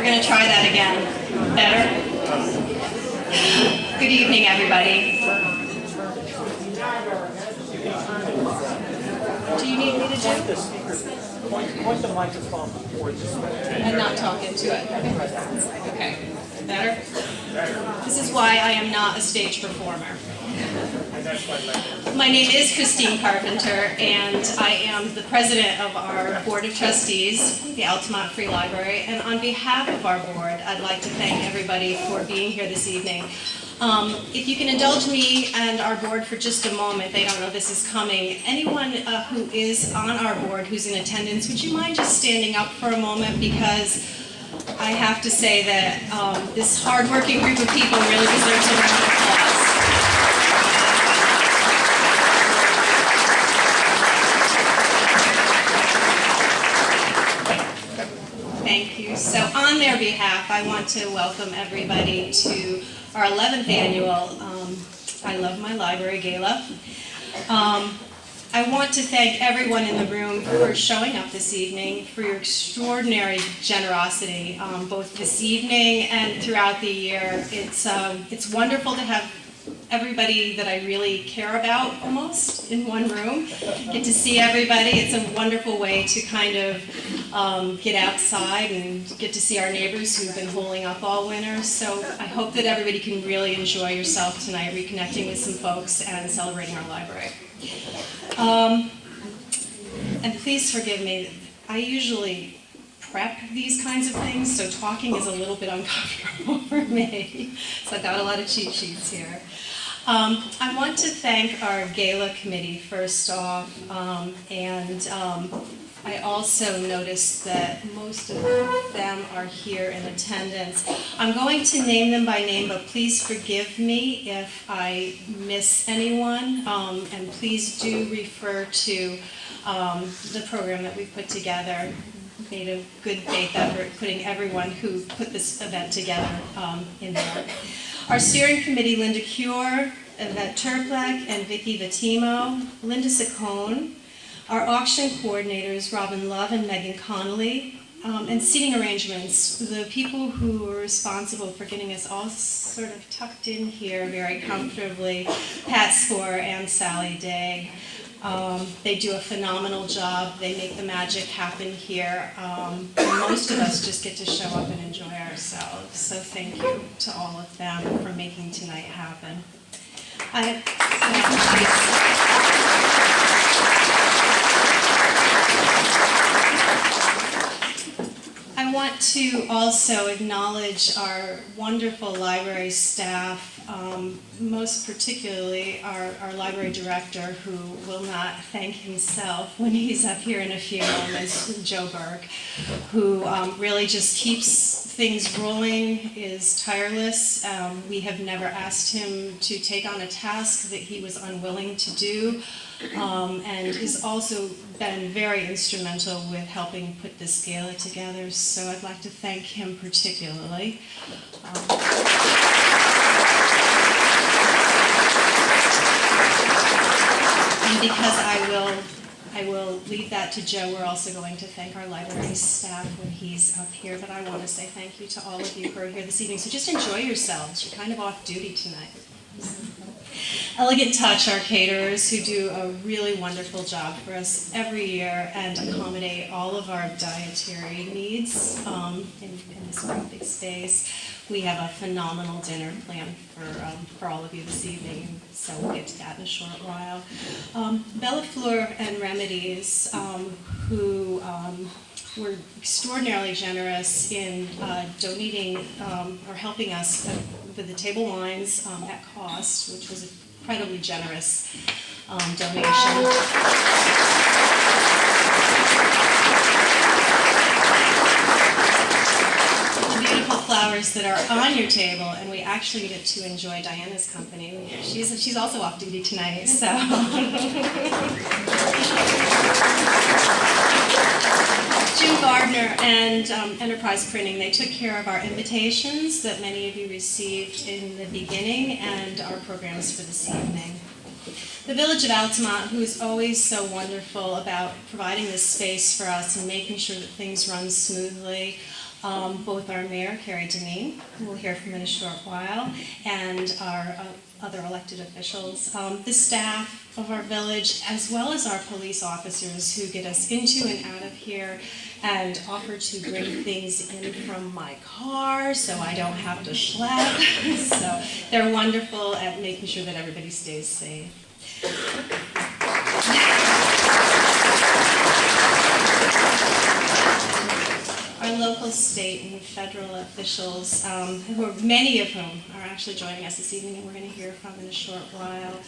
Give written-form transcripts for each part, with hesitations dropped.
going to try that again. Better? Good evening, everybody. Do you need me to do this? Point the microphone towards the and not talk into it. Okay. Better? This is why I am not a stage performer. My name is Christine Carpenter, and I am the president of our Board of Trustees, the Altamont Free Library, and on behalf of our board, I'd like to thank everybody for being here this evening. If you can indulge me and our board for just a moment, they don't know this is coming. Anyone who is on our board who's in attendance, would you mind just standing up for a moment? Because I have to say that this hardworking group of people really deserves a round of applause. Thank you. So on their behalf, I want to welcome everybody to our 11th annual I Love My Library Gala. I want to thank everyone in the room for showing up this evening, for your extraordinary generosity, both this evening and throughout the year. It's wonderful to have everybody that I really care about almost in one room. Get to see everybody. It's a wonderful way to kind of get outside and get to see our neighbors who've been holding up all winter. So I hope that everybody can really enjoy yourself tonight, reconnecting with some folks and celebrating our library. And please forgive me, I usually prep these kinds of things, so talking is a little bit uncomfortable for me. So I've got a lot of cheat sheets here. I want to thank our Gala committee first off, and I also noticed that most of them are here in attendance. I'm going to name them by name, but please forgive me if I miss anyone, and please do refer to the program that we've put together. Made a good faith effort putting everyone who put this event together in there. Our steering committee, Linda Cure, Yvette Terplak, and Vicky Vitimo, Linda Saccone. Our auction coordinators, Robin Love and Megan Connolly, and seating arrangements, the people who were responsible for getting us all sort of tucked in here very comfortably, Pat Score and Sally Dague. They do a phenomenal job. They make the magic happen here. And most of us just get to show up and enjoy ourselves. So thank you to all of them for making tonight happen. I want to also acknowledge our wonderful library staff, most particularly our library director, who will not thank himself when he's up here in a few moments, Joe Burke, who really just keeps things rolling, is tireless. We have never asked him to take on a task that he was unwilling to do, and has also been very instrumental with helping put this gala together, so I'd like to thank him particularly. And because I will leave that to Joe, we're also going to thank our library staff when he's up here, but I want to say thank you to all of you who are here this evening, so just enjoy yourselves. You're kind of off duty tonight. Elegant Touch, our caterers, who do a really wonderful job for us every year and accommodate all of our dietary needs in this great big space. We have a phenomenal dinner planned for all of you this evening, so we'll get to that in a short while. Bella Fleur and Remedies, who were extraordinarily generous in donating or helping us with the table wines at cost, which was incredibly generous donation. The beautiful flowers that are on your table, and we actually get to enjoy Diana's company. She's also off duty tonight, so. Jim Gardner and Enterprise Printing, they took care of our invitations that many of you received in the beginning and our programs for this evening. The Village of Altamont, who is always so wonderful about providing this space for us and making sure that things run smoothly. Both our mayor, Kerry, Dineen, who we'll hear from in a short while, and our other elected officials, the staff of our village, as well as our police officers who get us into and out of here and offer to bring things in from my car so I don't have to schlep. So they're wonderful at making sure that everybody stays safe. Our local, state, and federal officials, many of whom are actually joining us this evening and we're going to hear from in a short while.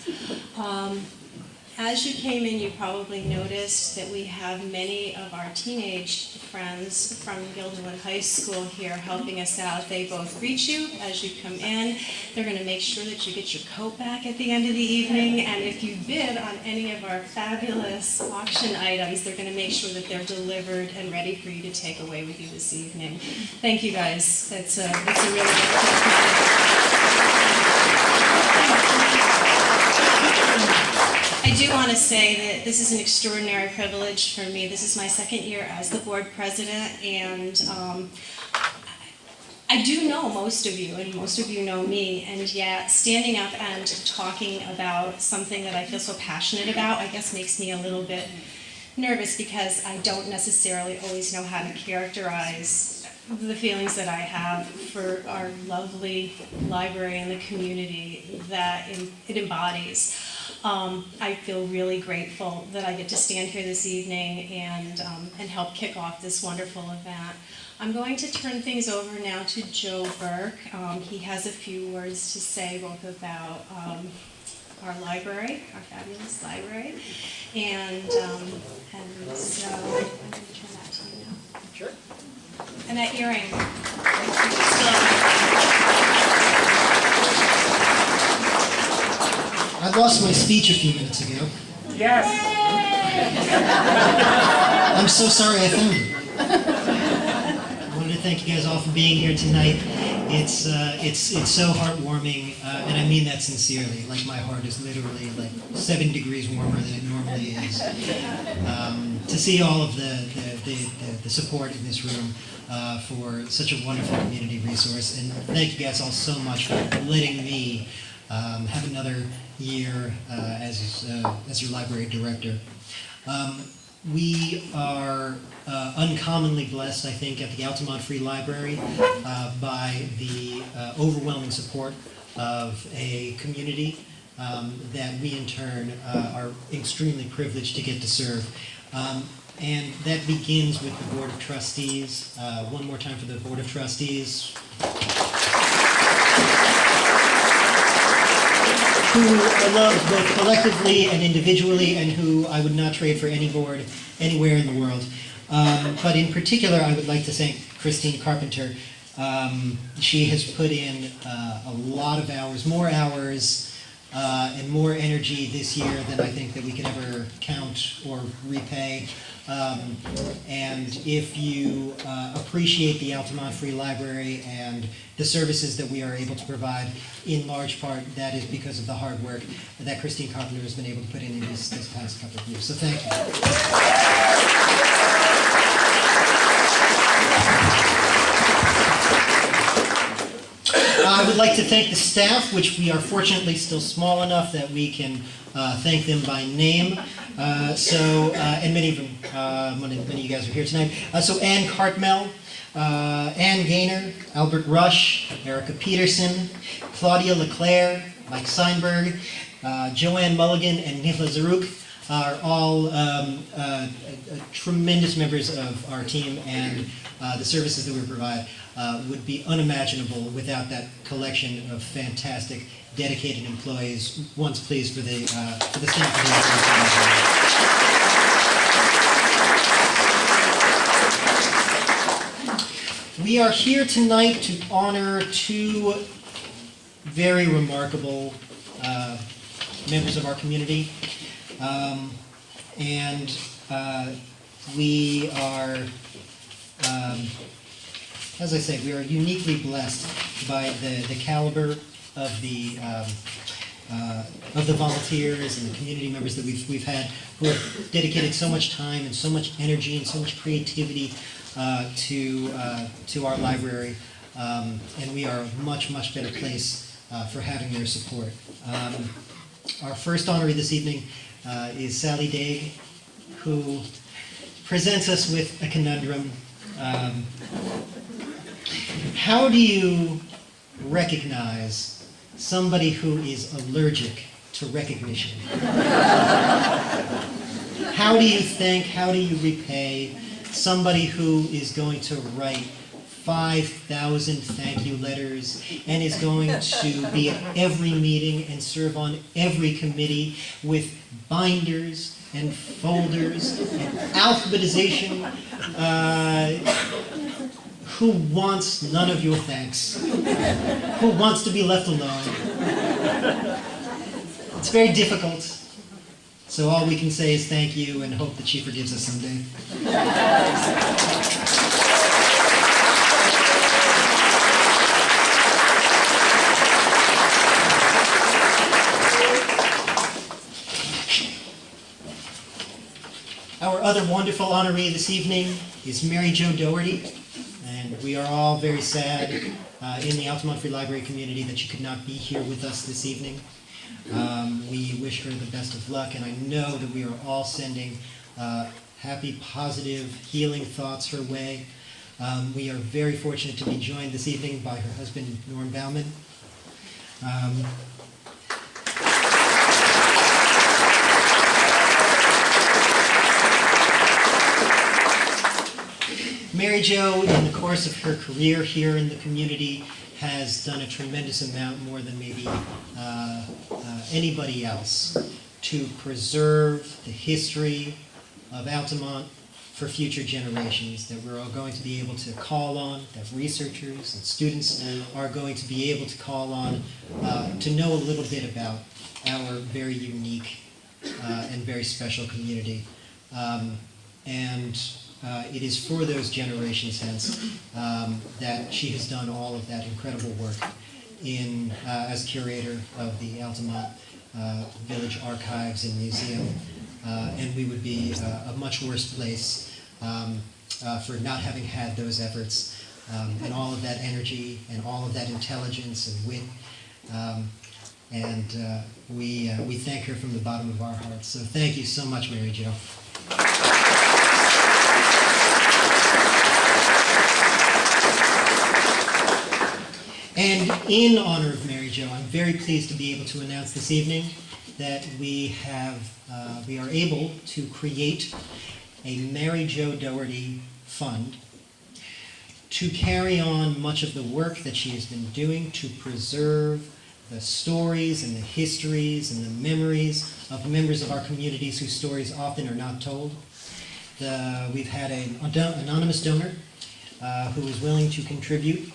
As you came in, you probably noticed that we have many of our teenage friends from Guilderland High School here helping us out. They both greet you as you come in. They're going to make sure that you get your coat back at the end of the evening, and if you bid on any of our fabulous auction items, they're going to make sure that they're delivered and ready for you to take away with you this evening. Thank you guys. It's a really I do want to say that this is an extraordinary privilege for me. This is my second year as the board president, and I do know most of you, and most of you know me, and yet standing up and talking about something that I feel so passionate about, I guess makes me a little bit nervous because I don't necessarily always know how to characterize the feelings that I have for our lovely library and the community that it embodies. I feel really grateful that I get to stand here this evening and help kick off this wonderful event. I'm going to turn things over now to Joe Burke. He has a few words to say both about our library, our fabulous library, and so I'm going to turn that to you now. Sure. And that earring. I lost my speech a few minutes ago. Yes. I'm so sorry I found it. I wanted to thank you guys all for being here tonight. It's so heartwarming, and I mean that sincerely. Like, my heart is literally like 7 degrees warmer than it normally is. To see all of the support in this room for such a wonderful community resource, and thank you guys all so much for letting me have another year as your library director. We are uncommonly blessed, I think, at the Altamont Free Library by the overwhelming support of a community that we in turn are extremely privileged to get to serve. And that begins with the Board of Trustees. One more time for the Board of Trustees, who I love both collectively and individually, and who I would not trade for any board anywhere in the world. But in particular, I would like to thank Christine Carpenter. She has put in a lot of hours, and more energy this year than I think that we could ever count or repay. And if you appreciate the Altamont Free Library and the services that we are able to provide, in large part, that is because of the hard work that Christine Carpenter has been able to put in this past couple of years. So thank you. I would like to thank the staff, which we are fortunately still small enough that we can thank them by name. And many of them, many of you guys are here tonight. So Ann Cartmel, Ann Gaynor, Albert Rush, Erica Peterson, Claudia LeClaire, Mike Seinberg, Joanne Mulligan, and Nihla Zaruk are all tremendous members of our team, and the services that we provide would be unimaginable without that collection of fantastic, dedicated employees. Once, please, for the staff of the We are here tonight to honor two very remarkable members of our community. We are, as I say, we are uniquely blessed by the caliber of the volunteers and the community members that we've had, who have dedicated so much time and so much energy and so much creativity to our library, and we are a much, much better place for having their support. Our first honoree this evening is Sally Dague, who presents us with a conundrum. How do you recognize somebody who is allergic to recognition? How do you thank, how do you repay somebody who is going to write 5,000 thank you letters and is going to be at every meeting and serve on every committee with binders and folders and alphabetization, who wants none of your thanks, who wants to be left alone? It's very difficult, so all we can say is thank you and hope that she forgives us someday. Our other wonderful honoree this evening is Marijo Dougherty, and we are all very sad in the Altamont Free Library community that she could not be here with us this evening. We wish her the best of luck, and I know that we are all sending happy, positive, healing thoughts her way. We are very fortunate to be joined this evening by her husband, Norm Bauman. Marijo, in the course of her career here in the community, has done a tremendous amount, more than maybe anybody else, to preserve the history of Altamont for future generations that we're all going to be able to call on, that researchers and students are going to be able to call on to know a little bit about our very unique and very special community. It is for those generations hence that she has done all of that incredible work as curator of the Altamont Village Archives and Museum. And we would be a much worse place for not having had those efforts and all of that energy and all of that intelligence and wit. We thank her from the bottom of our hearts. So thank you so much, Marijo. And in honor of Marijo, I'm very pleased to be able to announce this evening that we are able to create a Marijo Dougherty fund to carry on much of the work that she has been doing to preserve the stories and the histories and the memories of members of our communities whose stories often are not told. We've had an anonymous donor who is willing to contribute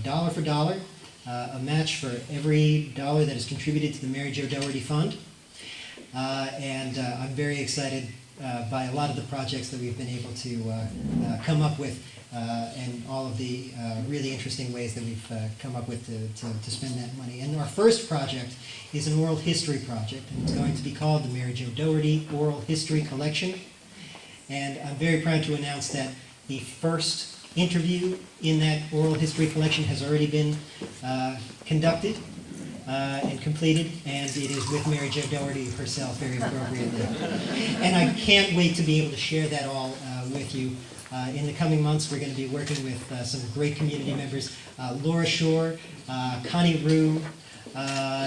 dollar for dollar, a match for every dollar that is contributed to the Marijo Dougherty Fund. I'm very excited by a lot of the projects that we've been able to come up with and all of the really interesting ways that we've come up with to spend that money. And our first project is an oral history project, and it's going to be called the Marijo Dougherty Oral History Collection. And I'm very proud to announce that the first interview in that oral history collection has already been conducted and completed, and it is with Marijo Dougherty herself, very appropriately. And I can't wait to be able to share that all with you. In the coming months, we're going to be working with some great community members. Laura Shore, Connie Rue,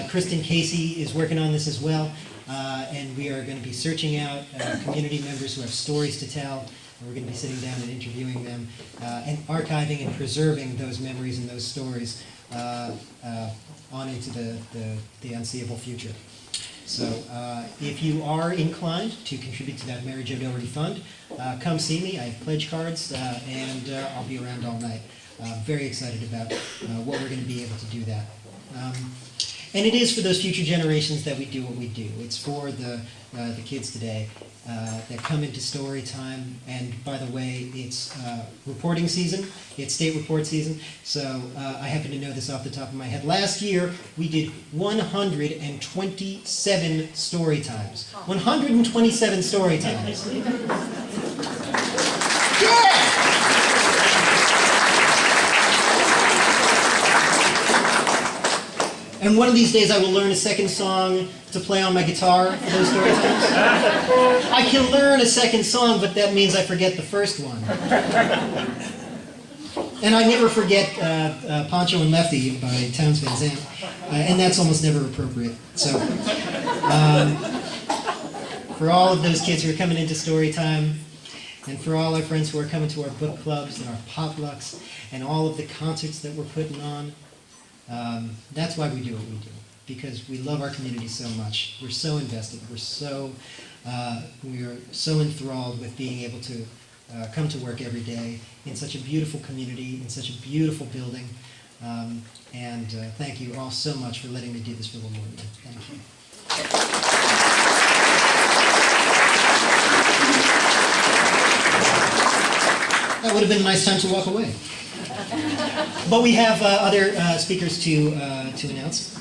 Kristen Casey is working on this as well. And we are going to be searching out community members who have stories to tell. And we're going to be sitting down and interviewing them and archiving and preserving those memories and those stories on into the unseeable future. So if you are inclined to contribute to that Marijo Dougherty Fund, come see me. I have pledge cards, and I'll be around all night. Very excited about what we're going to be able to do that. And it is for those future generations that we do what we do. It's for the kids today that come into story time. And by the way, it's reporting season. It's state report season. So I happen to know this off the top of my head. Last year, we did 127 story times. 127 story times. Yeah! And one of these days I will learn a second song to play on my guitar for those story times. I can learn a second song, but that means I forget the first one. And I never forget Poncho and Lefty by Townes Van Zandt, and that's almost never appropriate. So, for all of those kids who are coming into story time, and for all our friends who are coming to our book clubs and our potlucks, and all of the concerts that we're putting on, that's why we do what we do, because we love our community so much. We're so invested. We are so enthralled with being able to come to work every day in such a beautiful community, in such a beautiful building. And thank you all so much for letting me do this for the Lord. Thank you. That would have been a nice time to walk away. But we have other speakers to announce.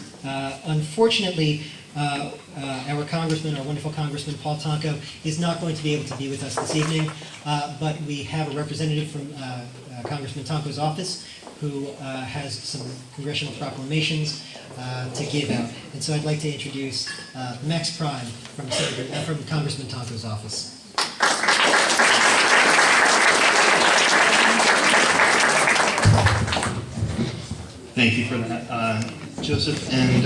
Unfortunately, our congressman, our wonderful Congressman Paul Tonko, is not going to be able to be with us this evening, but we have a representative from Congressman Tonko's office who has some congressional proclamations to give out. And so I'd like to introduce Max Prime from Congressman Tonko's office. Thank you for that, Joseph, and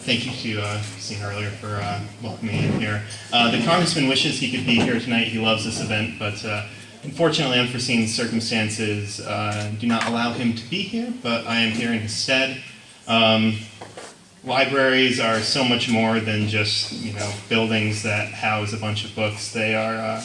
thank you to Christine earlier for welcoming me in here. The Congressman wishes he could be here tonight. He loves this event, but unfortunately unforeseen circumstances do not allow him to be here, but I am here in his stead. Libraries are so much more than just, buildings that house a bunch of books. They are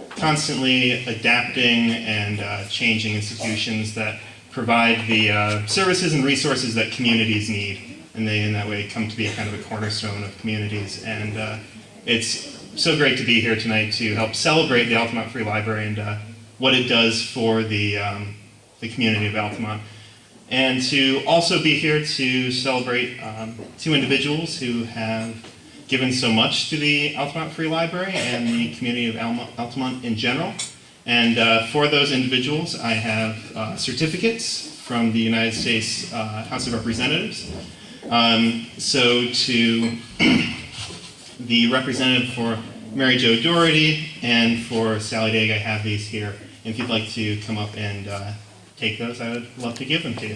constantly adapting and changing institutions that provide the services and resources that communities need, and they in that way come to be a kind of a cornerstone of communities. And it's so great to be here tonight to help celebrate the Altamont Free Library and what it does for the community of Altamont, and to also be here to celebrate two individuals who have given so much to the Altamont Free Library and the community of Altamont in general. And for those individuals, I have certificates from the United States House of Representatives. So to the representative for Marijo Dougherty and for Sally Dague, I have these here. And if you'd like to come up and take those, I would love to give them to you.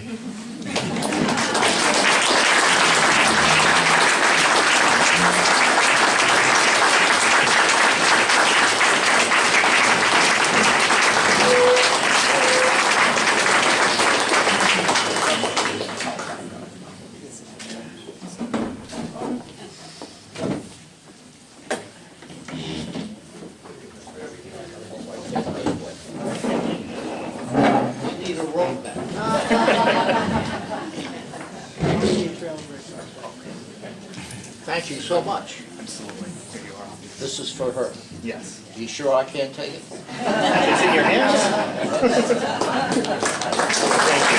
Thank you so much. Absolutely. This is for her. Yes. You sure I can't take it? It's in your hands. Thank you.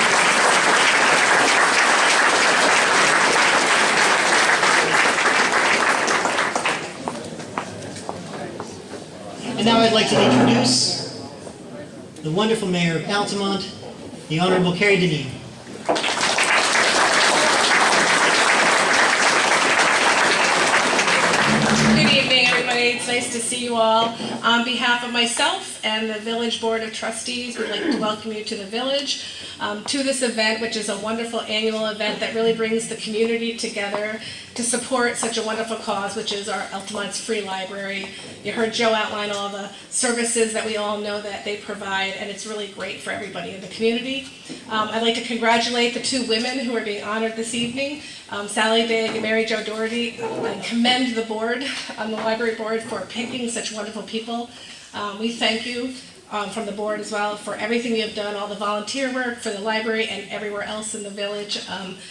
And now I'd like to introduce the wonderful mayor of Altamont, the Honorable Kerry Dineen. Good evening, everybody. It's nice to see you all. On behalf of myself and the Village Board of Trustees, we'd like to welcome you to the village, to this event, which is a wonderful annual event that really brings the community together to support such a wonderful cause, which is our Altamont's Free Library. You heard Joe outline all the services that we all know that they provide, and it's really great for everybody in the community. I'd like to congratulate the two women who are being honored this evening, Sally Dague and Marijo Dougherty, and commend the board, the library board, for picking such wonderful people. We thank you from the board as well for everything you've done, all the volunteer work for the library and everywhere else in the village.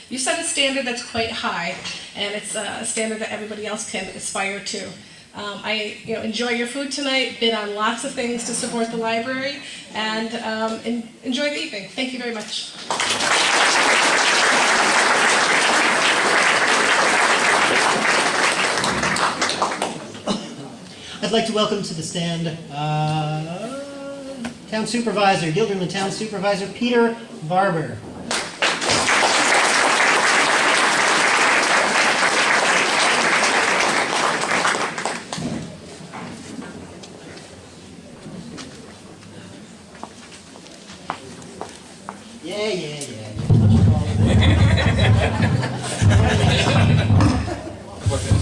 You set a standard that's quite high, and it's a standard that everybody else can aspire to. I enjoy your food tonight, bid on lots of things to support the library, and enjoy the evening. Thank you very much. I'd like to welcome to the stand Town Supervisor, Guilderland Town Supervisor Peter Barber.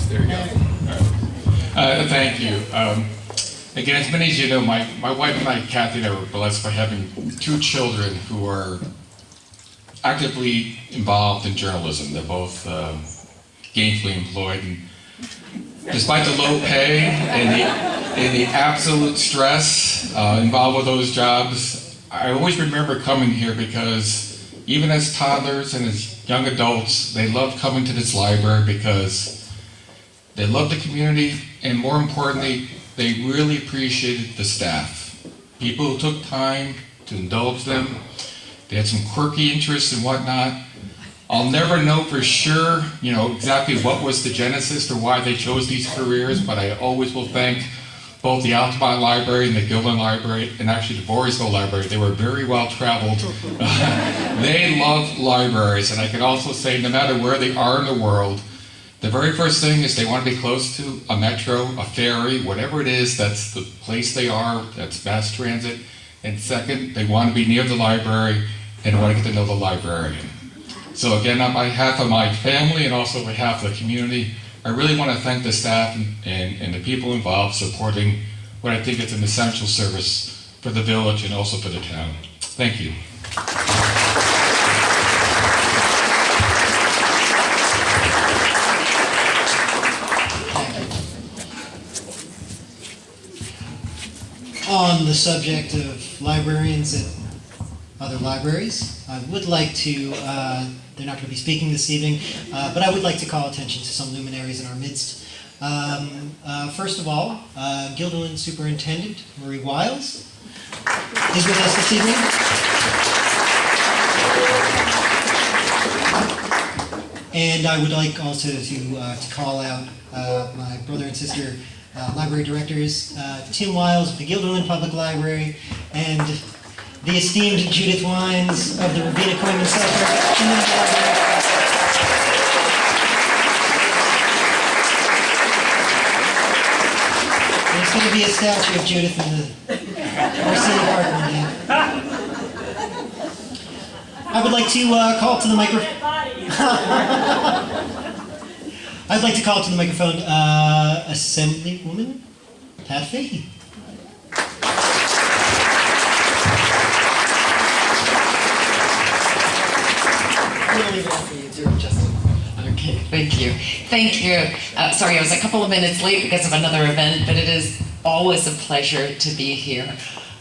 There you go. Thank you. Again, as many as you know, my wife and I, Kathy, and I were blessed by having 2 children who are actively involved in journalism. They're both gainfully employed. And despite the low pay and the absolute stress involved with those jobs, I always remember coming here because even as toddlers and as young adults, they loved coming to this library because they loved the community, and more importantly, they really appreciated the staff. People who took time to indulge them. They had some quirky interests and whatnot. I'll never know for sure, exactly what was the genesis for why they chose these careers, but I always will thank both the Altamont Library and the Guilderland Library, and actually the Voorheesville Library. They were very well traveled. They love libraries, and I can also say no matter where they are in the world, the very first thing is they want to be close to a metro, a ferry, whatever it is, that's the place they are, that's mass transit. And second, they want to be near the library and want to get to know the librarian. So again, on behalf of my family and also on behalf of the community, I really want to thank the staff and the people involved supporting what I think is an essential service for the village and also for the town. Thank you. On the subject of librarians at other libraries, I would like to, they're not going to be speaking this evening, but I would like to call attention to some luminaries in our midst. First of all, Guilderland Superintendent Marie Wiles is with us this evening. And I would like also to call out my brother and sister library directors, Tim Wiles of the Guilderland Public Library, and the esteemed Judith Wines of the Ravina Coleman Center Community Library. There's going to be a statue of Judith in the Orsini Park one day. I would like to call to the microphone. I'd like to call to the microphone Assemblywoman Pat Fahy. Really well for you too, Justin. Okay, thank you. Thank you. Sorry, I was a couple of minutes late because of another event, but it is always a pleasure to be here.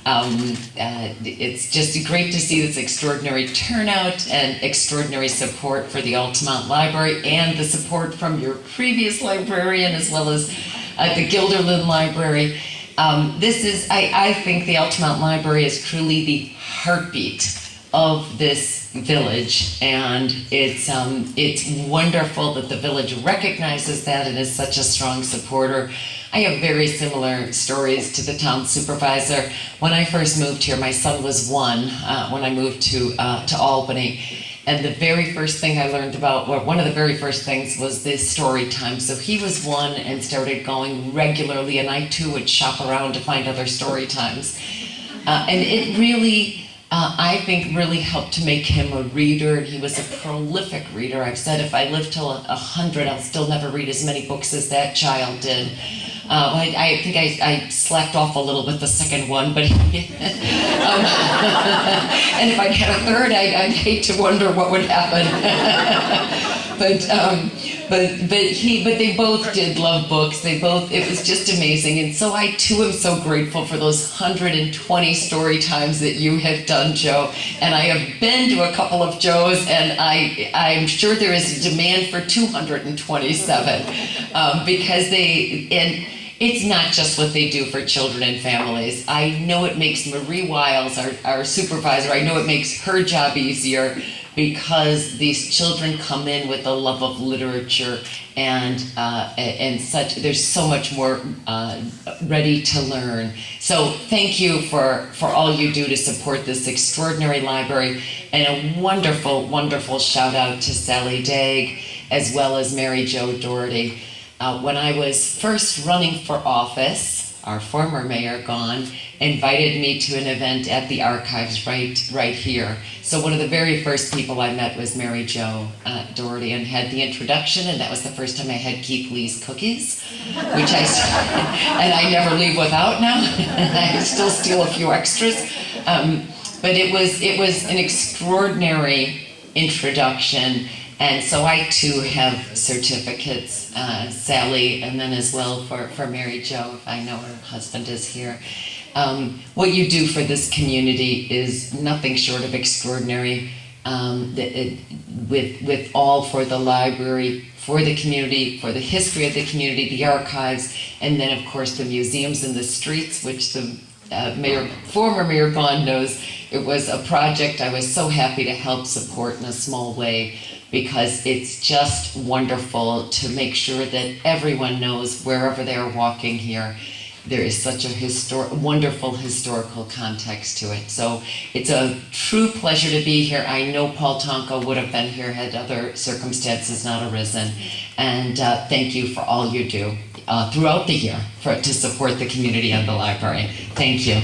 It's just great to see this extraordinary turnout and extraordinary support for the Altamont Library and the support from your previous librarian as well as the Guilderland Library. I think the Altamont Library is truly the heartbeat of this village, and it's wonderful that the village recognizes that and is such a strong supporter. I have very similar stories to the town supervisor. When I first moved here, my son was 1 when I moved to Albany, and the very first thing I learned about, well, one of the very first things was this story time. So he was 1 and started going regularly, and I too would shop around to find other story times, and it really, I think, really helped to make him a reader, and he was a prolific reader. I've said if I live till 100, I'll still never read as many books as that child did. I think I slacked off a little bit the second one, but and if I'd had a third, I'd hate to wonder what would happen. But they both did love books. It was just amazing. And so I too am so grateful for those 120 story times that you have done, Joe. And I have been to a couple of Joes, and I'm sure there is a demand for 227 because it's not just what they do for children and families. I know it makes Marie Wiles, our supervisor, I know it makes her job easier because these children come in with a love of literature and such. There's so much more ready to learn. So thank you for all you do to support this extraordinary library, and a wonderful, wonderful shout out to Sally Dague as well as Marijo Dougherty. When I was first running for office, our former mayor, Gaughan, invited me to an event at the archives right here. So one of the very first people I met was Marijo Dougherty, and had the introduction, and that was the first time I had Keith Lee's cookies, which and I never leave without now. I still steal a few extras. But it was an extraordinary introduction, and so I too have certificates, Sally, and then as well for Mary Jo, if I know her husband is here. What you do for this community is nothing short of extraordinary, with all for the library, for the community, for the history of the community, the archives, and then of course the museums and the streets, which the former Mayor Gaughan knows. It was a project I was so happy to help support in a small way, because it's just wonderful to make sure that everyone knows wherever they're walking here, there is such a wonderful historical context to it. So it's a true pleasure to be here. I know Paul Tonko would have been here had other circumstances not arisen. And thank you for all you do throughout the year to support the community and the library. Thank you.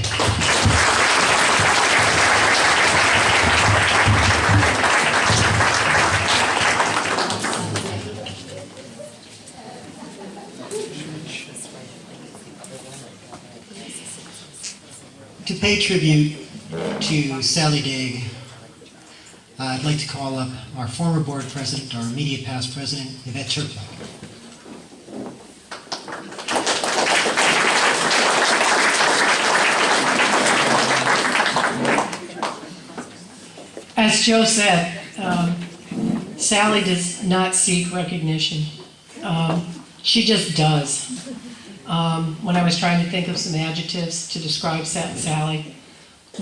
To pay tribute to Sally Dague, I'd like to call up our former board president, our immediate past president, Yvette Terplak. As Joe said, Sally does not seek recognition. She just does. When I was trying to think of some adjectives to describe Sally: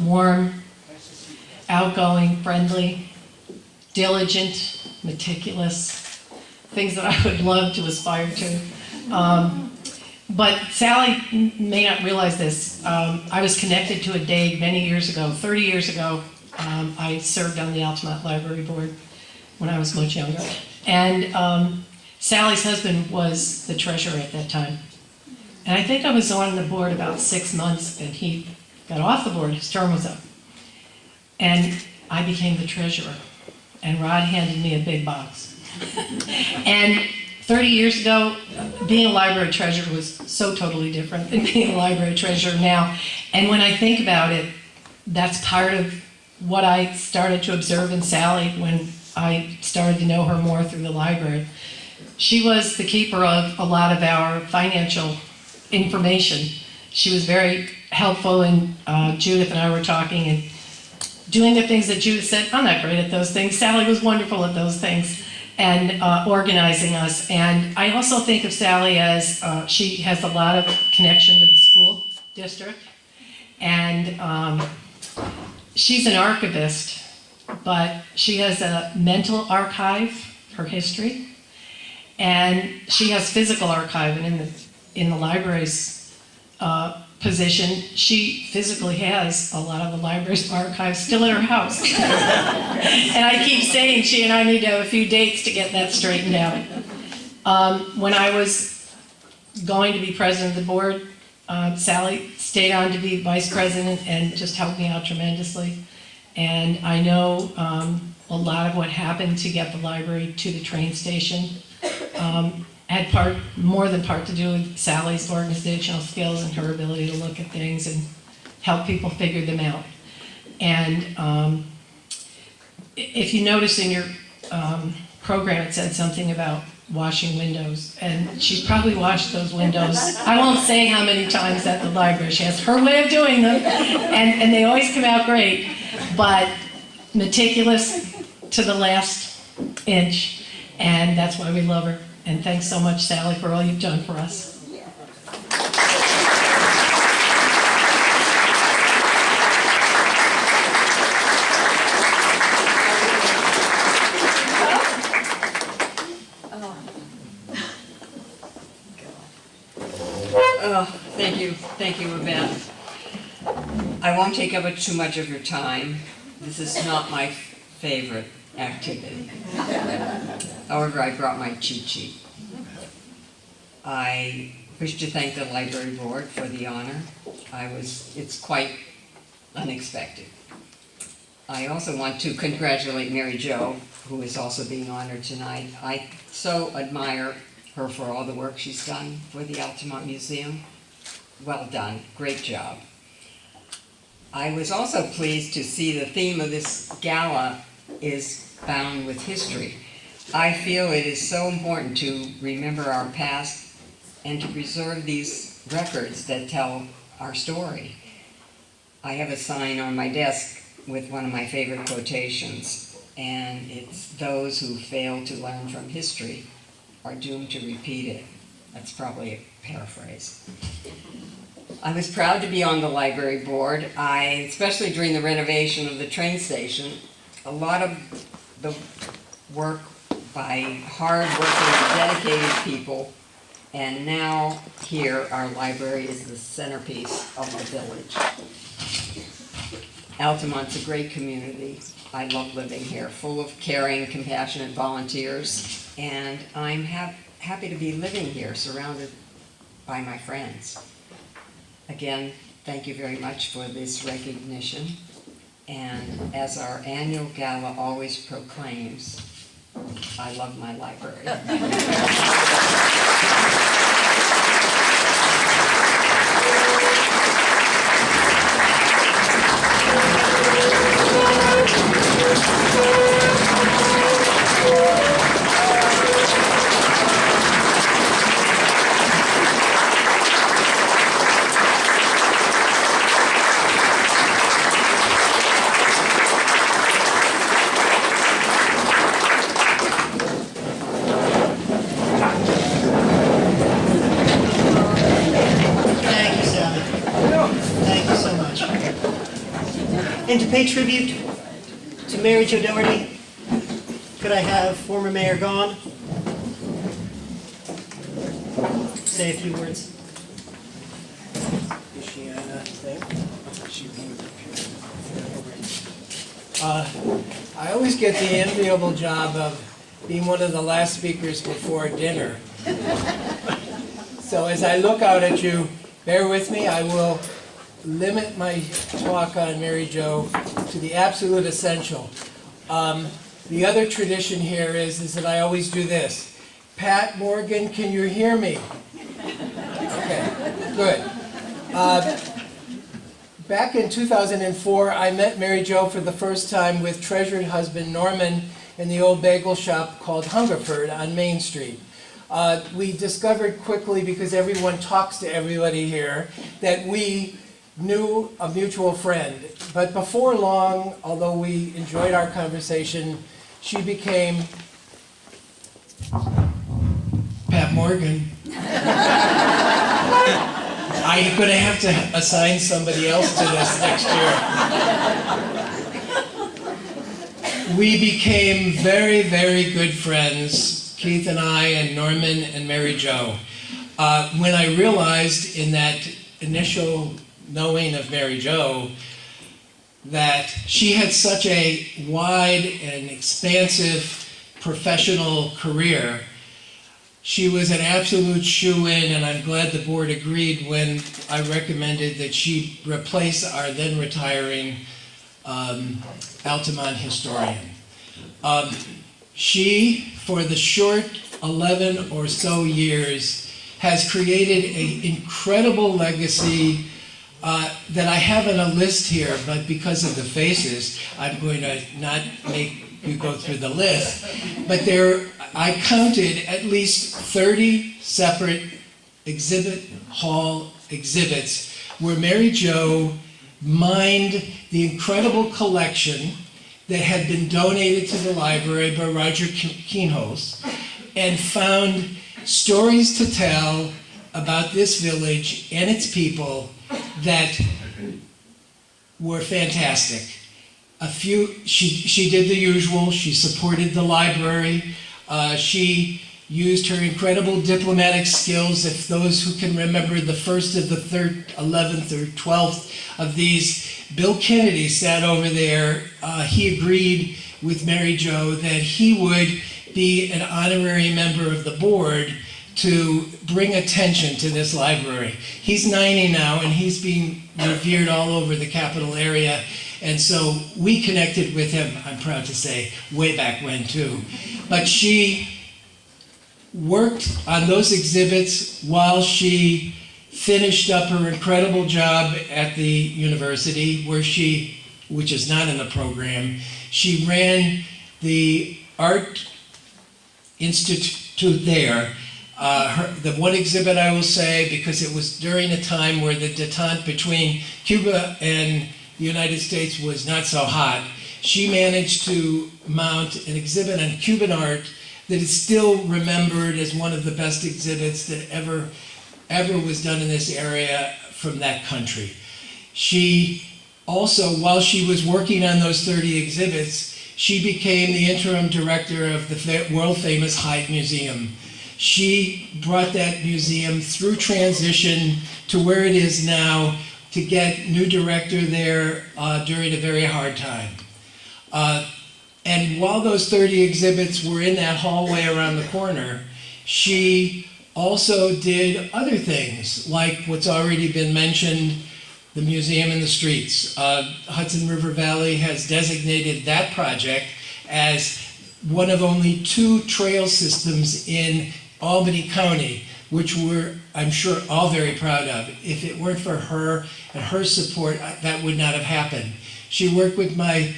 warm, outgoing, friendly, diligent, meticulous, things that I would love to aspire to. But Sally may not realize this. I was connected to a Dague many years ago, 30 years ago. I served on the Altamont Library Board when I was much younger. And Sally's husband was the treasurer at that time. And I think I was on the board about 6 months, and he got off the board, his term was up. And I became the treasurer, and Rod handed me a big box. And 30 years ago, being a library treasurer was so totally different than being a library treasurer now. And when I think about it, that's part of what I started to observe in Sally when I started to know her more through the library. She was the keeper of a lot of our financial information. She was very helpful, and Judith and I were talking and doing the things that Judith said, I'm not great at those things. Sally was wonderful at those things, and organizing us. And I also think of Sally as she has a lot of connection with the school district, and she's an archivist, but she has a mental archive, her history, and she has physical archive. And in the library's position, she physically has a lot of the library's archives still in her house. And I keep saying she and I need to have a few dates to get that straightened out. When I was going to be president of the board, Sally stayed on to be vice president and just helped me out tremendously. And I know a lot of what happened to get the library to the train station had more than part to do with Sally's organizational skills and her ability to look at things and help people figure them out. And if you notice in your program, it said something about washing windows, and she's probably washed those windows. I won't say how many times at the library. She has her way of doing them, and they always come out great, but meticulous to the last inch, and that's why we love her. And thanks so much, Sally, for all you've done for us. Thank you, Yvette. I won't take up too much of your time. This is not my favorite activity. However, I brought my cheat sheet. I wish to thank the library board for the honor. It's quite unexpected. I also want to congratulate Marijo, who is also being honored tonight. I so admire her for all the work she's done for the Altamont Museum. Well done, great job. I was also pleased to see the theme of this gala is bound with history. I feel it is so important to remember our past and to preserve these records that tell our story. I have a sign on my desk with one of my favorite quotations, and it's those who fail to learn from history are doomed to repeat it. That's probably a paraphrase. I was proud to be on the library board. Especially during the renovation of the train station, a lot of the work by hard-working, dedicated people, and now here our library is the centerpiece of the village. Altamont's a great community. I love living here, full of caring, compassionate volunteers, and I'm happy to be living here, surrounded by my friends. Again, thank you very much for this recognition, and as our annual gala always proclaims, I love my library. Thank you, Sally. Thank you so much. And to pay tribute to Marijo Dougherty, could I have former Mayor Gaughan say a few words? Is she on a thing? I always get the enviable job of being one of the last speakers before dinner. So as I look out at you, bear with me, I will limit my talk on Marijo to the absolute essential. The other tradition here is that I always do this. Pat Morgan, can you hear me? Okay, good. Back in 2004, I met Marijo for the first time with treasured husband Norman in the old bagel shop called Hungerford on Main Street. We discovered quickly, because everyone talks to everybody here, that we knew a mutual friend. But before long, although we enjoyed our conversation, she became Pat Morgan. I'm going to have to assign somebody else to this next year. We became very, very good friends, Keith and I and Norman and Marijo. When I realized in that initial knowing of Marijo that she had such a wide and expansive professional career, she was an absolute shoo-in, and I'm glad the board agreed when I recommended that she replace our then retiring Altamont historian. She, for the short 11 or so years, has created an incredible legacy that I have on a list here, but because of the faces, I'm going to not make you go through the list. But I counted at least 30 separate exhibit hall exhibits where Marijo mined the incredible collection that had been donated to the library by Roger Keenholz and found stories to tell about this village and its people that were fantastic. She did the usual. She supported the library. She used her incredible diplomatic skills. If those who can remember the first of the 11th or 12th of these, Bill Kennedy sat over there. He agreed with Marijo that he would be an honorary member of the board to bring attention to this library. He's 90 now, and he's being revered all over the capital area. And so we connected with him, I'm proud to say, way back when too. But she worked on those exhibits while she finished up her incredible job at the university, which is not in the program. She ran the Art Institute there. The one exhibit I will say, because it was during a time where the detente between Cuba and the United States was not so hot, she managed to mount an exhibit on Cuban art that is still remembered as one of the best exhibits that ever was done in this area from that country. She also, while she was working on those 30 exhibits, she became the interim director of the world-famous Hyde Museum. She brought that museum through transition to where it is now to get new director there during a very hard time. And while those 30 exhibits were in that hallway around the corner, she also did other things, like what's already been mentioned, the museum in the streets. Hudson River Valley has designated that project as one of only 2 trail systems in Albany County, which we're, I'm sure, all very proud of. If it weren't for her and her support, that would not have happened. She worked with my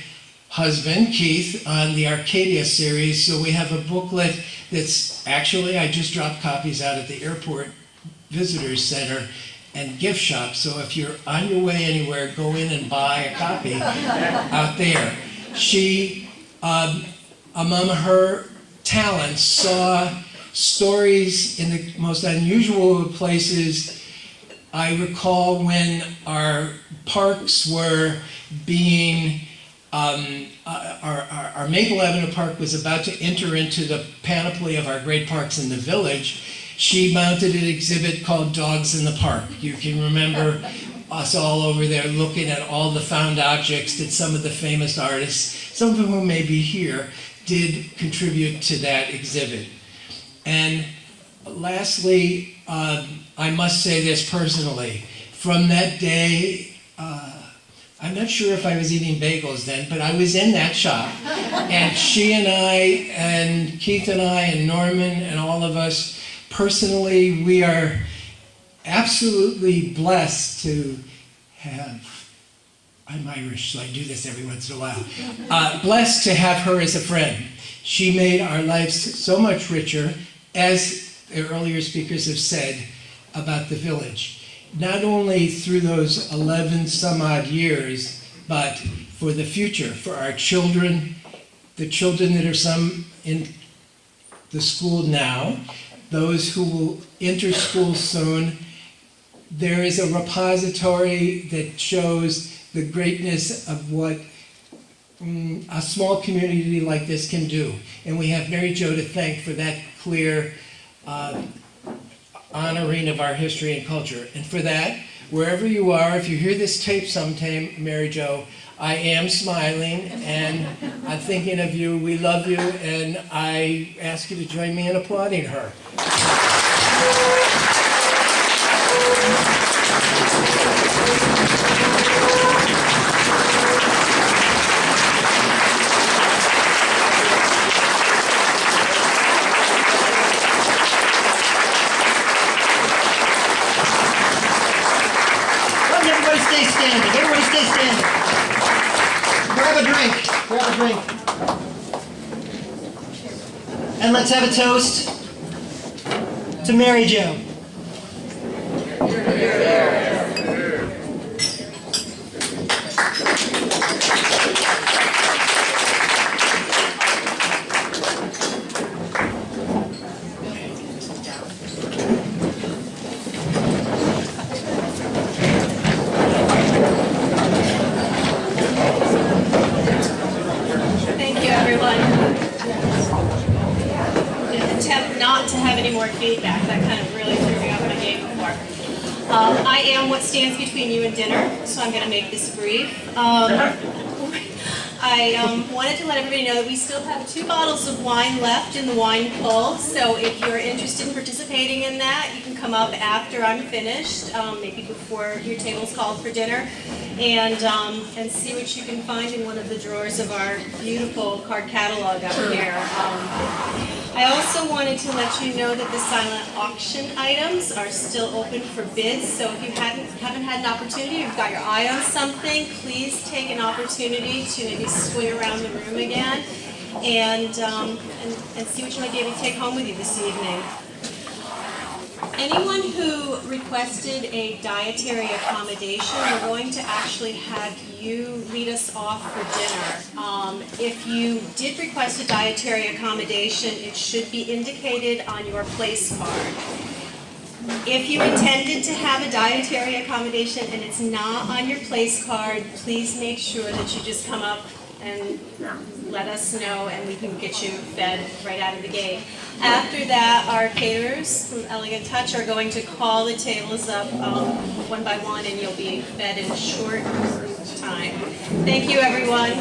husband, Keith, on the Arcadia series, so we have a booklet that's actually, I just dropped copies out at the airport visitors center and gift shop, so if you're on your way anywhere, go in and buy a copy out there. She, among her talents, saw stories in the most unusual of places. I recall when our parks were being, our Maple Avenue Park was about to enter into the panoply of our great parks in the village. She mounted an exhibit called Dogs in the Park. You can remember us all over there looking at all the found objects that some of the famous artists, some of whom may be here, did contribute to that exhibit. And lastly, I must say this personally. From that day, I'm not sure if I was eating bagels then, but I was in that shop. And she and I, and Keith and I, and Norman, and all of us, personally, we are absolutely blessed to have, I'm Irish, so I do this every once in a while, blessed to have her as a friend. She made our lives so much richer, as the earlier speakers have said about the village. Not only through those 11 some odd years, but for the future, for our children, the children that are some in the school now, those who will enter school soon. There is a repository that shows the greatness of what a small community like this can do. And we have Marijo to thank for that clear honoring of our history and culture. And for that, wherever you are, if you hear this tape sometime, Marijo, I am smiling and I'm thinking of you. We love you, and I ask you to join me in applauding her. Everybody stay standing. Everybody stay standing. Grab a drink. Grab a drink. And let's have a toast to Marijo. Thank you, everyone. Attempt not to have any more feedback. That kind of really threw me off my game before. I am what stands between you and dinner, so I'm going to make this brief. I I wanted to let everybody know that we still have 2 bottles of wine left in the wine pull, so if you're interested in participating in that, you can come up after I'm finished, maybe before your table's called for dinner, and see what you can find in one of the drawers of our beautiful card catalog up here. I also wanted to let you know that the silent auction items are still open for bids, so if you haven't had an opportunity, you've got your eye on something, please take an opportunity to maybe swing around the room again and see what you might be able to take home with you this evening. Anyone who requested a dietary accommodation, we're going to actually have you lead us off for dinner. If you did request a dietary accommodation, it should be indicated on your place card. If you intended to have a dietary accommodation and it's not on your place card, please make sure that you just come up and let us know and we can get you fed right out of the gate. After that, our caterers from Elegant Touch are going to call the tables up one by one and you'll be fed in a short time. Thank you, everyone.